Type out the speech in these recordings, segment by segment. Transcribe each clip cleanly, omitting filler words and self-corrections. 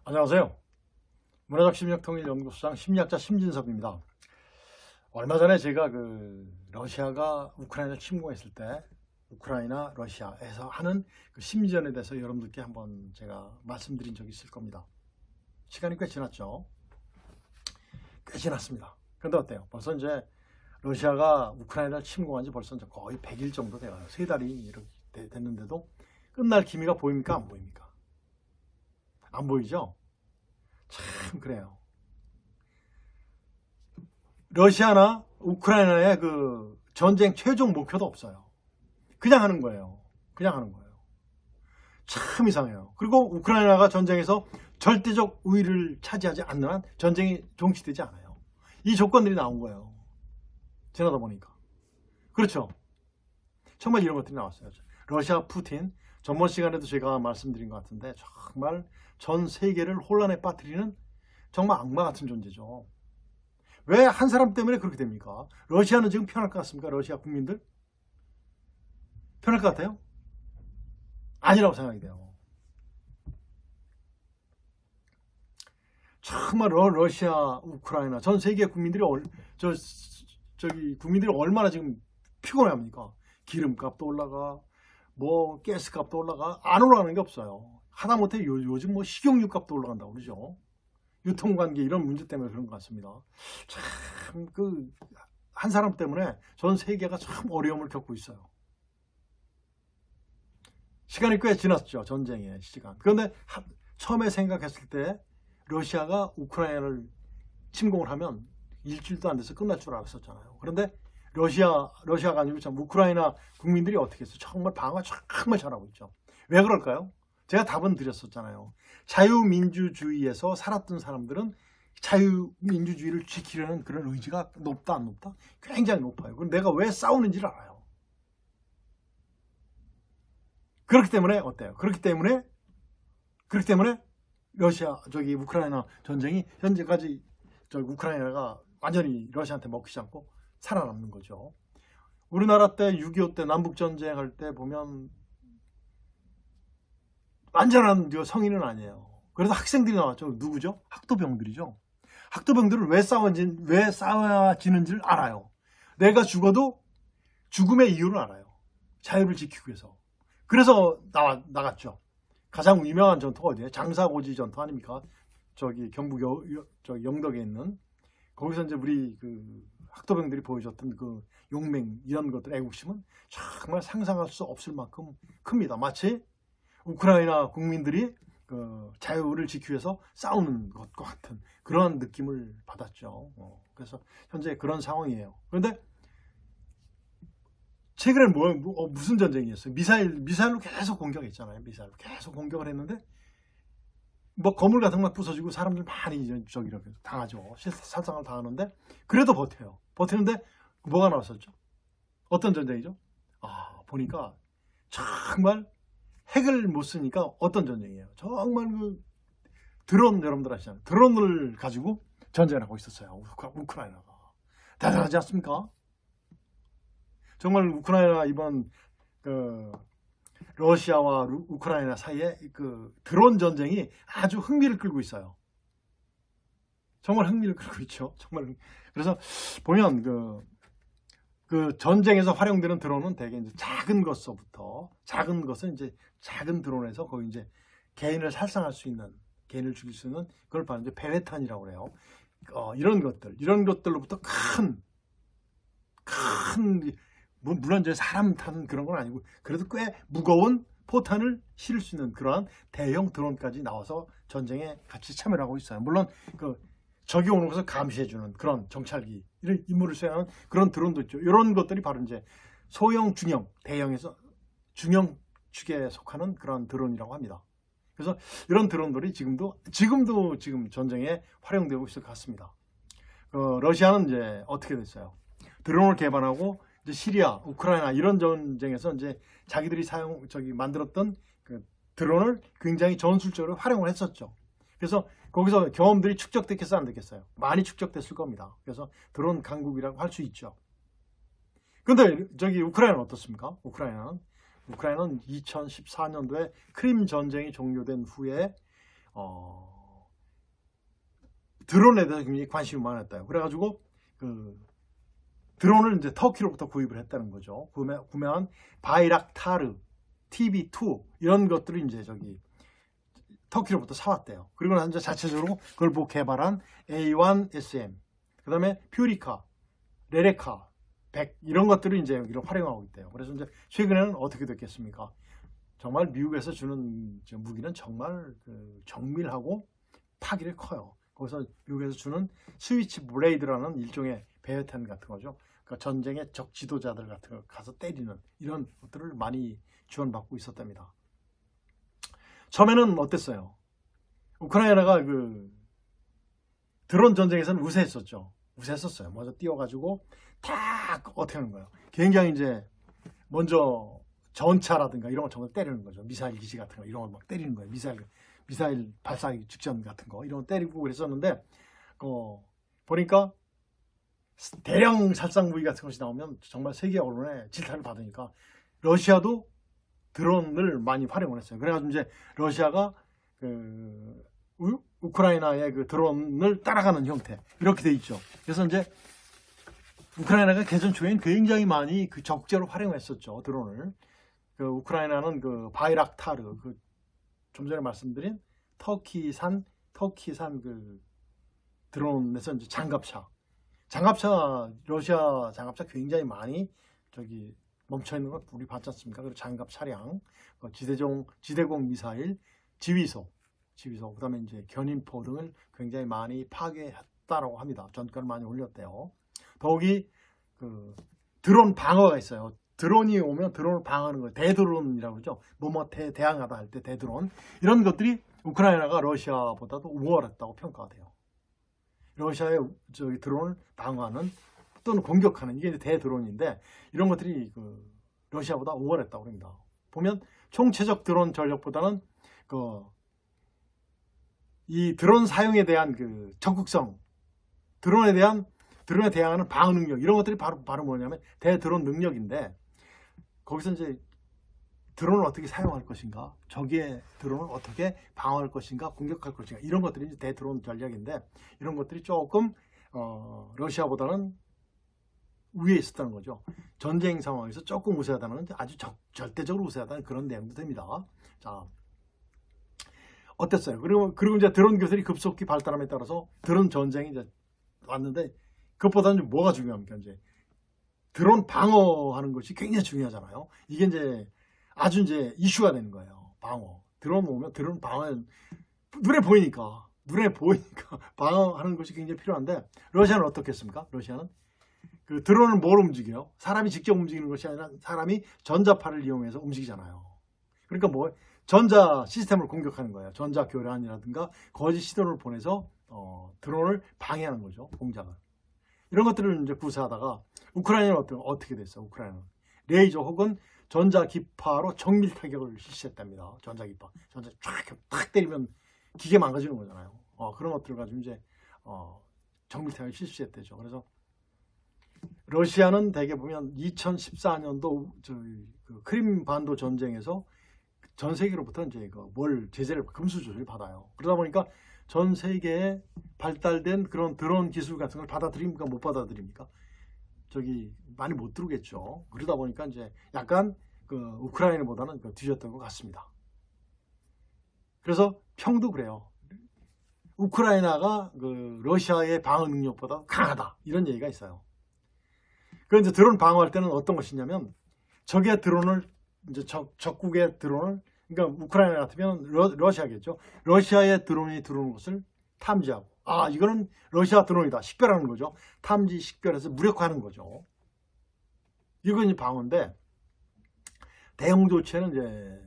안녕하세요. 문화적 심리학통일연구소장 심리학자 심진섭입니다. 얼마 전에 제가 러시아가 우크라이나를 침공했을 때 우크라이나, 러시아에서 하는 그 심리전에 대해서 여러분들께 한번 제가 말씀드린 적이 있을 겁니다. 시간이 꽤 지났죠. 꽤 지났습니다. 그런데 어때요? 벌써 이제 러시아가 우크라이나를 침공한 지 벌써 이제 거의 100일 정도 돼요. 3달이 이렇게 됐는데도 끝날 기미가 보입니까? 안 보입니까? 안 보이죠? 참 그래요. 러시아나 우크라이나의 그 전쟁 최종 목표도 없어요. 그냥 하는 거예요. 그냥 하는 거예요. 참 이상해요. 그리고 우크라이나가 전쟁에서 절대적 우위를 차지하지 않는 한 전쟁이 종치되지 않아요. 이 조건들이 나온 거예요. 지나다 보니까. 그렇죠. 정말 이런 것들이 나왔어요. 러시아 푸틴, 전번 시간에도 제가 말씀드린 것 같은데 정말 전 세계를 혼란에 빠뜨리는 정말 악마 같은 존재죠. 왜 한 사람 때문에 그렇게 됩니까? 러시아는 지금 편할 것 같습니까? 러시아 국민들? 편할 것 같아요? 아니라고 생각이 돼요. 정말 러시아, 우크라이나, 전 세계 국민들이 국민들이 얼마나 지금 피곤해합니까? 기름값도 올라가, 가스값도 올라가, 안 올라가는 게 없어요. 하다못해 요즘 식용유 값도 올라간다고 그러죠. 유통관계 이런 문제 때문에 그런 것 같습니다. 참 한 사람 때문에 전 세계가 참 어려움을 겪고 있어요. 시간이 꽤 지났죠. 전쟁의 시간. 그런데 처음에 생각했을 때 러시아가 우크라이나를 침공을 하면 일주일도 안 돼서 끝날 줄 알았었잖아요. 그런데 러시아가 아니고 참 우크라이나 국민들이 어떻게 했어요? 정말 방어 정말 잘하고 있죠. 왜 그럴까요? 제가 답은 드렸었잖아요. 자유민주주의에서 살았던 사람들은 자유민주주의를 지키려는 그런 의지가 높다 안 높다? 굉장히 높아요. 그럼 내가 왜 싸우는지를 알아요. 그렇기 때문에 어때요? 그렇기 때문에 우크라이나 전쟁이 현재까지 우크라이나가 완전히 러시아한테 먹히지 않고 살아남는 거죠. 우리나라 때 6.25 때 남북전쟁 할 때 보면 완전한 성인은 아니에요. 그래서 학생들이 나왔죠. 누구죠? 학도병들이죠. 학도병들은 왜 싸워지는지를 알아요. 내가 죽어도 죽음의 이유를 알아요. 자유를 지키기 위해서. 그래서 나갔죠. 가장 유명한 전투가 어디예요? 장사고지 전투 아닙니까? 경북 영덕에 있는 거기서 이제 우리 학도병들이 보여줬던 그 용맹 이런 것들 애국심은 정말 상상할 수 없을 만큼 큽니다. 마치 우크라이나 국민들이 자유를 지키기 위해서 싸우는 것과 같은 그런 느낌을 받았죠. 그래서 현재 그런 상황이에요. 그런데 최근에 무슨 전쟁이었어요? 미사일로 계속 공격했잖아요. 미사일로 계속 공격을 했는데 건물 같은 거 부서지고 사람들 많이 이렇게 당하죠. 살상을 당하는데 그래도 버텨요. 버티는데 뭐가 나왔었죠? 어떤 전쟁이죠? 보니까 정말 핵을 못 쓰니까 어떤 전쟁이에요? 정말 드론 여러분들 아시잖아요. 드론을 가지고 전쟁을 하고 있었어요. 우크라이나가. 대단하지 않습니까? 정말 우크라이나 이번 러시아와 우크라이나 사이에 드론 전쟁이 아주 흥미를 끌고 있어요. 정말 흥미를 끌고 있죠. 정말. 그래서 보면 전쟁에서 활용되는 드론은 대개 이제 작은 것은 이제 작은 드론에서 거기 이제 개인을 살상할 수 있는, 개인을 죽일 수 있는 그걸 바로 이제 베레탄이라고 그래요. 이런 것들로부터 물론 이제 사람 타는 그런 건 아니고 그래도 꽤 무거운 포탄을 실을 수 있는 그러한 대형 드론까지 나와서 전쟁에 같이 참여를 하고 있어요. 물론 적이 오는 것을 감시해주는 그런 정찰기 이런 임무를 수행하는 그런 드론도 있죠. 이런 것들이 바로 이제 소형, 중형, 대형에서 중형 축에 속하는 그런 드론이라고 합니다. 그래서 이런 드론들이 지금도 전쟁에 활용되고 있을 것 같습니다. 러시아는 이제 어떻게 됐어요? 드론을 개발하고 이제 시리아, 우크라이나 이런 전쟁에서 이제 자기들이 만들었던 드론을 굉장히 전술적으로 활용을 했었죠. 그래서 거기서 경험들이 축적됐겠어요, 안 됐겠어요? 많이 축적됐을 겁니다. 그래서 드론 강국이라고 할 수 있죠. 그런데 우크라이나는 어떻습니까? 우크라이나는 2014년도에 크림 전쟁이 종료된 후에 드론에 대해서 굉장히 관심이 많았대요. 그래가지고 그 드론을 이제 터키로부터 구입을 했다는 거죠. 구매한 바이락타르, TB2 이런 것들을 이제 저기 터키로부터 사왔대요. 그리고 나서 이제 자체적으로 그걸 보고 개발한 A1SM, 그 다음에 퓨리카, 레레카, 100 이런 것들을 이제 여기를 활용하고 있대요. 그래서 이제 최근에는 어떻게 됐겠습니까? 정말 미국에서 주는 무기는 정말 정밀하고 파괴력이 커요. 거기서 미국에서 주는 스위치 블레이드라는 일종의 배회탄 같은 거죠. 그러니까 전쟁의 적 지도자들 같은 거 가서 때리는 이런 것들을 많이 지원받고 있었답니다. 처음에는 어땠어요? 우크라이나가 그 드론 전쟁에서는 우세했었죠. 우세했었어요. 먼저 뛰어가지고 탁 어떻게 하는 거예요? 굉장히 이제 먼저 전차라든가 이런 거 정말 때리는 거죠. 미사일 기지 같은 거 이런 거 막 때리는 거예요. 미사일 발사하기 직전 같은 거 이런 거 때리고 그랬었는데 보니까 대량 살상 무기 같은 것이 나오면 정말 세계 언론의 질타를 받으니까 러시아도 드론을 많이 활용을 했어요. 그래가지고 이제 러시아가 우크라이나의 그 드론을 따라가는 형태 이렇게 돼 있죠. 그래서 이제 우크라이나가 개전 초에는 굉장히 많이 그 적재로 활용했었죠. 드론을. 우크라이나는 그 바이락타르 좀 전에 말씀드린 터키산 그 드론에서 이제 장갑차 러시아 장갑차 굉장히 많이 저기 멈춰 있는 거 우리 봤지 않습니까? 그리고 장갑 차량, 지대공 미사일, 지휘소, 그다음에 이제 견인포 등을 굉장히 많이 파괴했다라고 합니다. 전가를 많이 올렸대요. 더욱이 그 드론 방어가 있어요. 드론이 오면 드론을 방어하는 거예요. 대드론이라고 그러죠. 대항하다 할 때 대드론 이런 것들이 우크라이나가 러시아보다도 우월했다고 평가가 돼요. 러시아의 저기 드론을 방어하는 또는 공격하는 이게 대드론인데 이런 것들이 러시아보다 우월했다고 합니다. 보면 총체적 드론 전력보다는 이 드론 사용에 대한 그 적극성, 드론에 대항하는 방어 능력 이런 것들이 바로 뭐냐면 대드론 능력인데 거기서 이제 드론을 어떻게 사용할 것인가, 적의 드론을 어떻게 방어할 것인가, 공격할 것인가 이런 것들이 이제 대드론 전략인데 이런 것들이 조금 러시아보다는 위에 있었다는 거죠. 전쟁 상황에서 조금 우세하다는 건 아주 절대적으로 우세하다는 그런 내용도 됩니다. 자, 어땠어요? 그리고 이제 드론 기술이 급속히 발달함에 따라서 드론 전쟁이 이제 왔는데 그것보다는 뭐가 중요합니까? 이제 드론 방어하는 것이 굉장히 중요하잖아요. 이게 이제 아주 이제 이슈가 되는 거예요. 방어. 드론 오면 드론 방어 눈에 보이니까 방어하는 것이 굉장히 필요한데 러시아는 어떻겠습니까? 러시아는 그 드론은 뭘 움직여요? 사람이 직접 움직이는 것이 아니라 사람이 전자파를 이용해서 움직이잖아요. 그러니까 뭐 전자 시스템을 공격하는 거예요. 전자 교란이라든가 거짓 시도를 보내서 드론을 방해하는 거죠. 공작을. 이런 것들을 이제 구사하다가 우크라이나는 어떻게 됐어요? 우크라이나는 레이저 혹은 전자 기파로 정밀 타격을 실시했답니다. 전자 탁 때리면 기계 망가지는 거잖아요. 그런 것들을 가지고 이제 정밀 타격을 실시했대죠. 그래서 러시아는 대개 보면 2014년도 그 크림 반도 전쟁에서 전 세계로부터 이제 제재를 금수 조치를 받아요. 그러다 보니까 전 세계에 발달된 그런 드론 기술 같은 걸 받아들입니까? 못 받아들입니까? 많이 못 들어오겠죠. 그러다 보니까 이제 약간 우크라이나보다는 뒤졌던 것 같습니다. 그래서 평도 그래요. 우크라이나가 러시아의 방어 능력보다 강하다 이런 얘기가 있어요. 그런데 드론 방어할 때는 어떤 것이냐면 적의 드론을 이제 적국의 드론을 그러니까 우크라이나 같으면 러시아겠죠. 러시아의 드론이 들어오는 것을 탐지하고 이거는 러시아 드론이다 식별하는 거죠. 탐지 식별해서 무력화하는 거죠. 이건 이제 방어인데 대형 조치에는 이제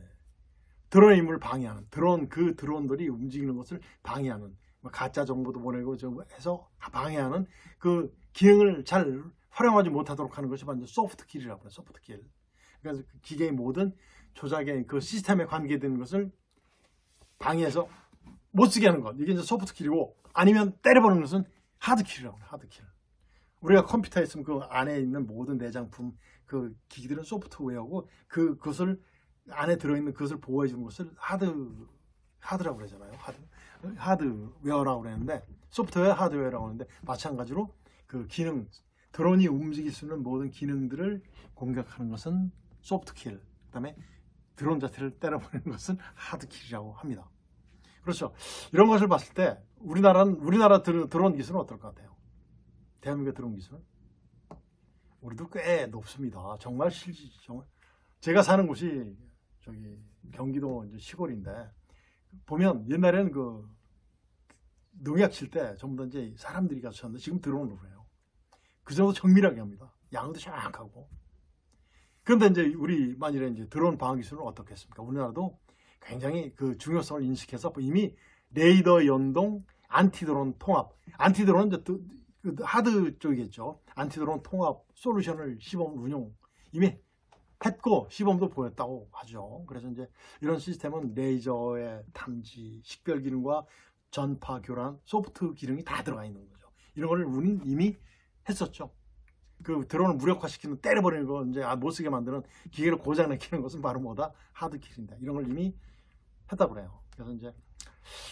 드론의 임무를 방해하는 그 드론들이 움직이는 것을 방해하는 가짜 정보도 보내고 해서 방해하는 그 기능을 잘 활용하지 못하도록 하는 것이 바로 소프트킬이라고 해요. 소프트킬. 그래서 기계의 모든 조작의 그 시스템에 관계되는 것을 방해해서 못 쓰게 하는 것. 이게 이제 소프트킬이고 아니면 때려버리는 것은 하드킬이라고 해요. 하드킬. 우리가 컴퓨터에 있으면 그 안에 있는 모든 내장품 그 기기들은 소프트웨어고 그것을 안에 들어있는 그것을 보호해 주는 것을 하드라고 그러잖아요. 하드웨어라고 그러는데 소프트웨어, 하드웨어라고 하는데 마찬가지로 그 기능, 드론이 움직일 수 있는 모든 기능들을 공격하는 것은 소프트킬, 그다음에 드론 자체를 때려버리는 것은 하드킬이라고 합니다. 그렇죠. 이런 것을 봤을 때 우리나라 드론 기술은 어떨 것 같아요? 대한민국 드론 기술은 우리도 꽤 높습니다. 정말 정말 제가 사는 곳이 저기 경기도 이제 시골인데 보면 옛날에는 그 농약 칠 때 전부 다 이제 사람들이 가서 쳤는데 지금 드론으로 해요. 그 정도 정밀하게 합니다. 양도 정확하고. 그런데 이제 우리 만일에 이제 드론 방어 기술은 어떻겠습니까? 우리나라도 굉장히 그 중요성을 인식해서 이미 레이더 연동 안티드론 통합, 안티드론은 이제 그 하드 쪽이겠죠. 안티드론 통합 솔루션을 시범 운용 이미 했고 시범도 보였다고 하죠. 그래서 이제 이런 시스템은 레이저의 탐지, 식별 기능과 전파 교란, 소프트 기능이 다 들어가 있는 거죠. 이런 거를 우리는 이미 했었죠. 그 드론을 무력화시키는 때려버리는 거 이제 못 쓰게 만드는 기계를 고장내키는 것은 바로 뭐다? 하드킬인다. 이런 걸 이미 했다고 그래요. 그래서 이제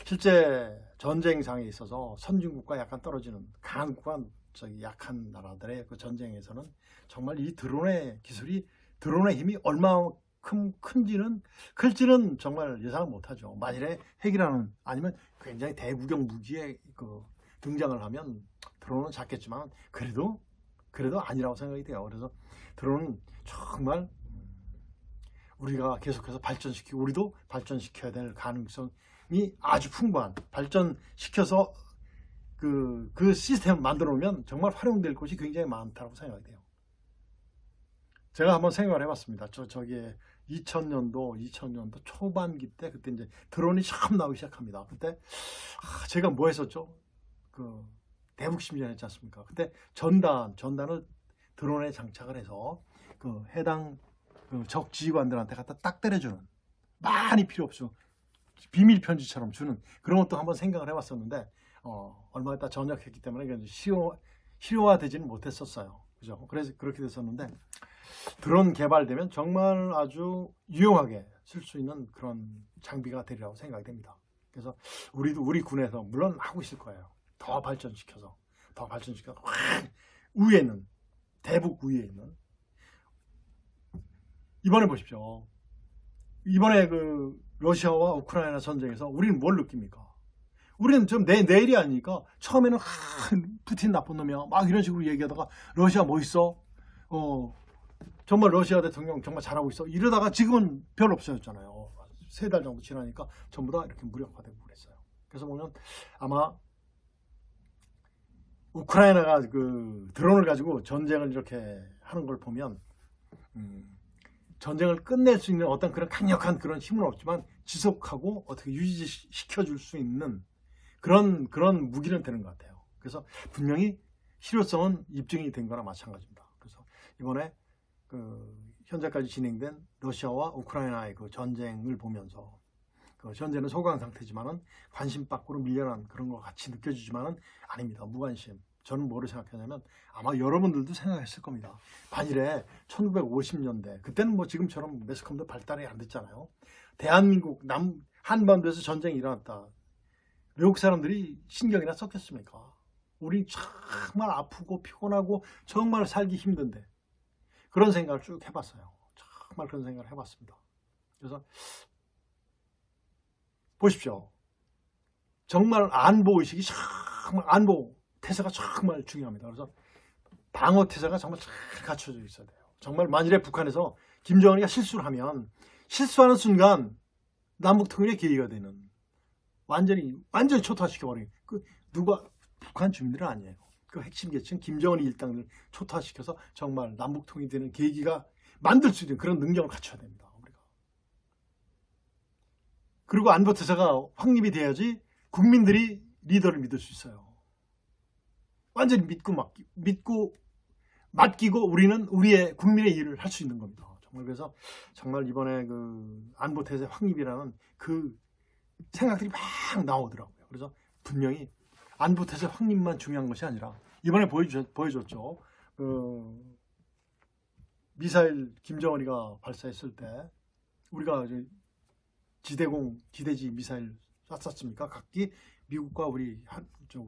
실제 전쟁상에 있어서 선진국과 약간 떨어지는 강국과 저기 약한 나라들의 그 전쟁에서는 정말 이 드론의 기술이 드론의 힘이 얼마만큼 클지는 정말 예상을 못하죠. 만일에 핵이라는 아니면 굉장히 대구경 무기에 그 등장을 하면 드론은 작겠지만 그래도 아니라고 생각이 돼요. 그래서 드론은 정말 우리가 계속해서 발전시키고 우리도 발전시켜야 될 가능성이 아주 풍부한 발전시켜서 그 시스템을 만들어 놓으면 정말 활용될 곳이 굉장히 많다고 생각이 돼요. 제가 한번 생각을 해봤습니다. 저기에 2000년도 초반기 때 그때 이제 드론이 처음 나오기 시작합니다. 그때 제가 뭐 했었죠? 그 대북심전 했지 않습니까? 그때 전단을 드론에 장착을 해서 그 해당 적 지휘관들한테 갖다 딱 때려주는, 많이 필요 없죠. 비밀 편지처럼 주는 그런 것도 한번 생각을 해봤었는데 얼마 있다 전역했기 때문에 실효화되지는 못했었어요. 그죠? 그래서 그렇게 됐었는데 드론 개발되면 정말 아주 유용하게 쓸 수 있는 그런 장비가 되리라고 생각이 됩니다. 그래서 우리 군에서 물론 하고 있을 거예요. 더 발전시켜서 확 위에 있는 대북 위에 있는 이번에 보십시오. 이번에 그 러시아와 우크라이나 전쟁에서 우리는 뭘 느낍니까? 우리는 좀 내일이 아니니까 처음에는 푸틴 나쁜 놈이야 막 이런 식으로 얘기하다가 러시아 멋있어. 정말 러시아 대통령 정말 잘하고 있어. 이러다가 지금은 별로 없어졌잖아요. 3달 정도 지나니까 전부 다 이렇게 무력화되고 그랬어요. 그래서 보면 아마 우크라이나가 그 드론을 가지고 전쟁을 이렇게 하는 걸 보면 전쟁을 끝낼 수 있는 어떤 그런 강력한 그런 힘은 없지만 지속하고 어떻게 유지시켜 줄 수 있는 그런 무기는 되는 것 같아요. 그래서 분명히 실효성은 입증이 된 거나 마찬가지입니다. 그래서 이번에 그 현재까지 진행된 러시아와 우크라이나의 그 전쟁을 보면서 그 현재는 소강 상태지만은 관심 밖으로 밀려난 그런 것 같이 느껴지지만은 아닙니다. 무관심. 저는 뭐를 생각하냐면 아마 여러분들도 생각했을 겁니다. 만일에 1950년대 그때는 뭐 지금처럼 매스컴도 발달이 안 됐잖아요. 대한민국 한반도에서 전쟁이 일어났다. 외국 사람들이 신경이나 썼겠습니까? 우리 정말 아프고 피곤하고 정말 살기 힘든데 그런 생각을 쭉 해봤어요. 정말 그런 생각을 해봤습니다. 그래서 보십시오. 정말 안보의식이 정말 안보 태세가 정말 중요합니다. 그래서 방어 태세가 정말 잘 갖춰져 있어야 돼요. 정말 만일에 북한에서 김정은이가 실수를 하면 실수하는 순간 남북 통일의 계기가 되는 완전히 초토화시켜버리는 누가 북한 주민들은 아니에요. 그 핵심 계층 김정은이 일당을 초토화시켜서 정말 남북 통일이 되는 계기가 만들 수 있는 그런 능력을 갖춰야 됩니다. 우리가. 그리고 안보 태세가 확립이 돼야지 국민들이 리더를 믿을 수 있어요. 완전히 믿고 맡기고 우리는 우리의 국민의 일을 할 수 있는 겁니다. 정말 그래서 정말 이번에 그 안보 태세 확립이라는 그 생각들이 막 나오더라고요. 그래서 분명히 안보 태세 확립만 중요한 것이 아니라 이번에 보여줬죠. 그 미사일 김정은이가 발사했을 때 우리가 지대지 미사일 쐈었습니까? 각기 미국과 우리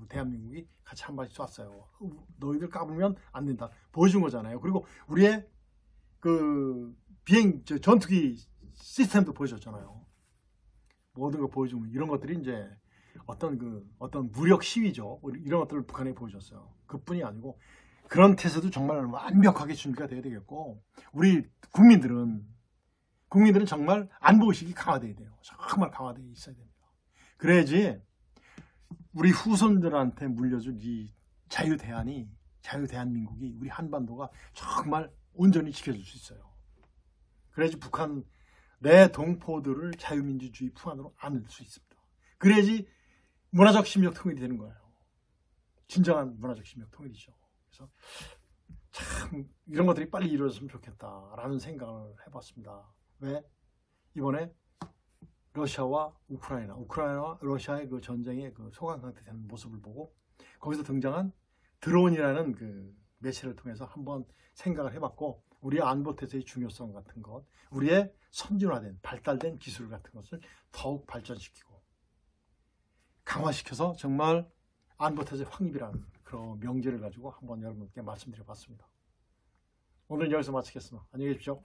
대한민국이 같이 한 발씩 쐈어요. 너희들 까불면 안 된다. 보여준 거잖아요. 그리고 우리의 그 전투기 시스템도 보여줬잖아요. 모든 걸 보여주면 이런 것들이 이제 어떤 무력 시위죠. 이런 것들을 북한에 보여줬어요. 그뿐이 아니고 그런 태세도 정말 완벽하게 준비가 돼야 되겠고 우리 국민들은 정말 안보의식이 강화돼야 돼요. 정말 강화되어 있어야 됩니다. 그래야지 우리 후손들한테 물려준 이 자유대한민국이 우리 한반도가 정말 온전히 지켜줄 수 있어요. 그래야지 북한 내 동포들을 자유민주주의 품 안으로 안을 수 있습니다. 그래야지 문화적 심력 통일이 되는 거예요. 진정한 문화적 심력 통일이죠. 그래서 참 이런 것들이 빨리 이루어졌으면 좋겠다라는 생각을 해봤습니다. 왜? 이번에 러시아와 우크라이나와 러시아의 그 전쟁의 그 소강 상태되는 모습을 보고 거기서 등장한 드론이라는 그 매체를 통해서 한번 생각을 해봤고 우리의 안보태세의 중요성 같은 것, 우리의 선진화된 발달된 기술 같은 것을 더욱 발전시키고 강화시켜서 정말 안보태세 확립이라는 그런 명제를 가지고 한번 여러분께 말씀드려봤습니다. 오늘 여기서 마치겠습니다. 안녕히 계십시오.